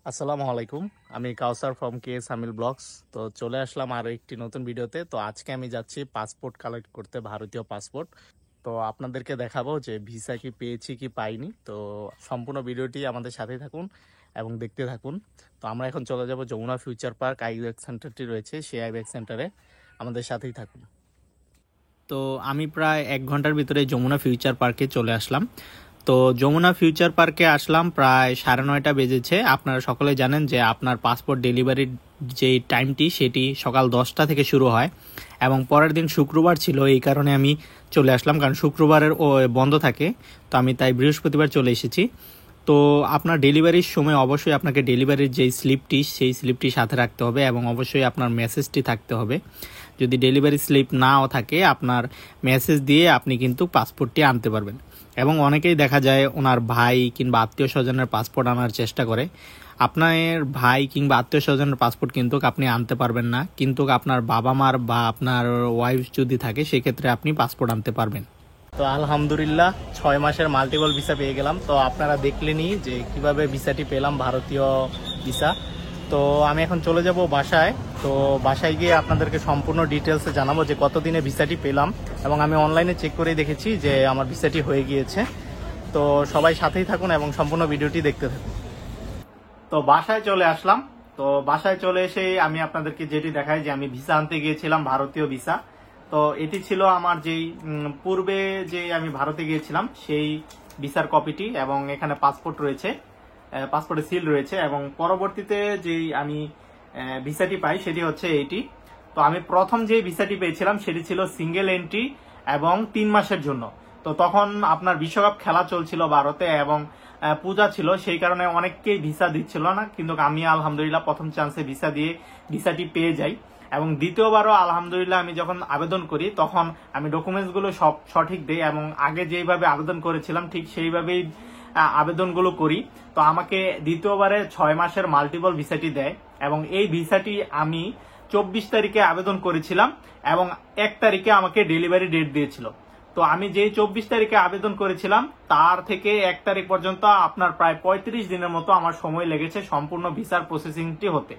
আসসালামু আলাইকুম। আমি কাউসার ফ্রম কে সামিল ব্লগস। তো চলে আসলাম আরো একটি নতুন ভিডিওতে। তো আজকে আমি যাচ্ছি পাসপোর্ট কালেক্ট করতে, ভারতীয় পাসপোর্ট। তো আপনাদেরকে দেখাবো যে ভিসা কি পেয়েছি কি পাইনি। তো সম্পূর্ণ ভিডিওটি আমাদের সাথেই থাকুন এবং দেখতে থাকুন। তো আমরা এখন চলে যাব যমুনা ফিউচার পার্ক আইব্যাক সেন্টারটি রয়েছে, সেই আইব্যাক সেন্টারে আমাদের সাথেই থাকুন। তো আমি প্রায় 1 ঘন্টার ভিতরে যমুনা ফিউচার পার্কে চলে আসলাম। তো যমুনা ফিউচার পার্কে আসলাম প্রায় 9:30 বেজেছে। আপনারা সকলে জানেন যে আপনার পাসপোর্ট ডেলিভারির যে টাইমটি সেটি সকাল 10টা থেকে শুরু হয় এবং পরের দিন শুক্রবার ছিল, এই কারণে আমি চলে আসলাম, কারণ শুক্রবারের বন্ধ থাকে। তো আমি তাই বৃহস্পতিবার চলে এসেছি। তো আপনার ডেলিভারির সময় অবশ্যই আপনাকে ডেলিভারির যেই স্লিপটি সেই স্লিপটি সাথে রাখতে হবে এবং অবশ্যই আপনার মেসেজটি থাকতে হবে। যদি ডেলিভারি স্লিপ নাও থাকে আপনার মেসেজ দিয়ে আপনি কিন্তু পাসপোর্টটি আনতে পারবেন। এবং অনেকেই দেখা যায় ওনার ভাই কিংবা আত্মীয় স্বজনের পাসপোর্ট আনার চেষ্টা করে। আপনার ভাই কিংবা আত্মীয় স্বজনের পাসপোর্ট কিন্তু আপনি আনতে পারবেন না, কিন্তু আপনার বাবা মার বা আপনার ওয়াইফ যদি থাকে সেক্ষেত্রে আপনি পাসপোর্ট আনতে পারবেন। তো আলহামদুলিল্লাহ 6 মাসের মাল্টিপল ভিসা পেয়ে গেলাম। তো আপনারা দেখলেনই যে কিভাবে ভিসাটি পেলাম, ভারতীয় ভিসা। তো আমি এখন চলে যাব বাসায়। তো বাসায় গিয়ে আপনাদেরকে সম্পূর্ণ ডিটেলসে জানাবো যে কতদিনে ভিসাটি পেলাম, এবং আমি অনলাইনে চেক করেই দেখেছি যে আমার ভিসাটি হয়ে গিয়েছে। তো সবাই সাথেই থাকুন এবং সম্পূর্ণ ভিডিওটি দেখতে থাকুন। তো বাসায় চলে আসলাম। তো বাসায় চলে এসে আমি আপনাদেরকে যেটি দেখাই যে আমি ভিসা আনতে গিয়েছিলাম, ভারতীয় ভিসা। তো এটি ছিল আমার যেই পূর্বে যে আমি ভারতে গিয়েছিলাম সেই ভিসার কপিটি, এবং এখানে পাসপোর্ট রয়েছে, পাসপোর্টে সিল রয়েছে, এবং পরবর্তীতে যেই আমি ভিসাটি পাই সেটি হচ্ছে এইটি। তো আমি প্রথম যে ভিসাটি পেয়েছিলাম সেটি ছিল সিঙ্গেল এন্ট্রি এবং 3 মাসের জন্য। তো তখন আপনার বিশ্বকাপ খেলা চলছিল ভারতে এবং পূজা ছিল, সেই কারণে অনেককেই ভিসা দিচ্ছিল না, কিন্তু আমি আলহামদুলিল্লাহ প্রথম চান্সে ভিসা দিয়ে ভিসাটি পেয়ে যাই। এবং দ্বিতীয়বারও আলহামদুলিল্লাহ আমি যখন আবেদন করি তখন আমি ডকুমেন্টসগুলো সব সঠিক দিই এবং আগে যেইভাবে আবেদন করেছিলাম ঠিক সেইভাবেই আবেদনগুলো করি। তো আমাকে দ্বিতীয়বারে 6 মাসের মাল্টিপল ভিসাটি দেয়, এবং এই ভিসাটি আমি 24 তারিখে আবেদন করেছিলাম এবং 1 তারিখে আমাকে ডেলিভারি ডেট দিয়েছিল। তো আমি যেই 24 তারিখে আবেদন করেছিলাম তার থেকে 1 তারিখ পর্যন্ত আপনার প্রায় 35 দিনের মতো আমার সময় লেগেছে সম্পূর্ণ ভিসার প্রসেসিংটি হতে।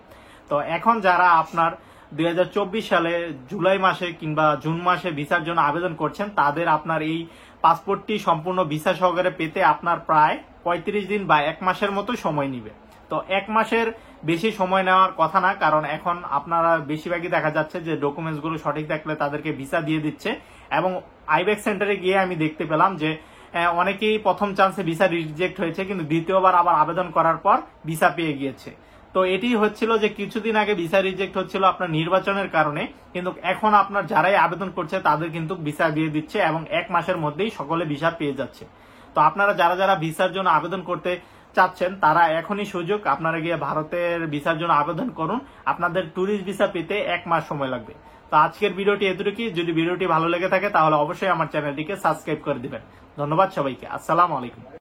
তো এখন যারা আপনার 2024 সালে জুলাই মাসে কিংবা জুন মাসে ভিসার জন্য আবেদন করছেন তাদের আপনার এই পাসপোর্টটি সম্পূর্ণ ভিসা সহকারে পেতে আপনার প্রায় 35 দিন বা 1 মাসের মতো সময় নিবে। তো 1 মাসের বেশি সময় নেওয়ার কথা না, কারণ এখন আপনারা বেশিরভাগই দেখা যাচ্ছে যে ডকুমেন্টসগুলো সঠিক থাকলে তাদেরকে ভিসা দিয়ে দিচ্ছে। এবং আইব্যাক সেন্টারে গিয়ে আমি দেখতে পেলাম যে অনেকেই প্রথম চান্সে ভিসা রিজেক্ট হয়েছে, কিন্তু দ্বিতীয়বার আবার আবেদন করার পর ভিসা পেয়ে গিয়েছে। তো এটি হচ্ছিল যে কিছুদিন আগে ভিসা রিজেক্ট হচ্ছিল আপনার নির্বাচনের কারণে, কিন্তু এখন আপনার যারাই আবেদন করছে তাদের কিন্তু ভিসা দিয়ে দিচ্ছে এবং 1 মাসের মধ্যেই সকলে ভিসা পেয়ে যাচ্ছে। তো আপনারা যারা যারা ভিসার জন্য আবেদন করতে চাচ্ছেন তারা এখনই সুযোগ, আপনারা গিয়ে ভারতের ভিসার জন্য আবেদন করুন। আপনাদের ট্যুরিস্ট ভিসা পেতে 1 মাস সময় লাগবে। তো আজকের ভিডিওটি এতটুকুই। যদি ভিডিওটি ভালো লেগে থাকে তাহলে অবশ্যই আমার চ্যানেলটিকে সাবস্ক্রাইব করে দিবেন। ধন্যবাদ সবাইকে। আসসালামু আলাইকুম।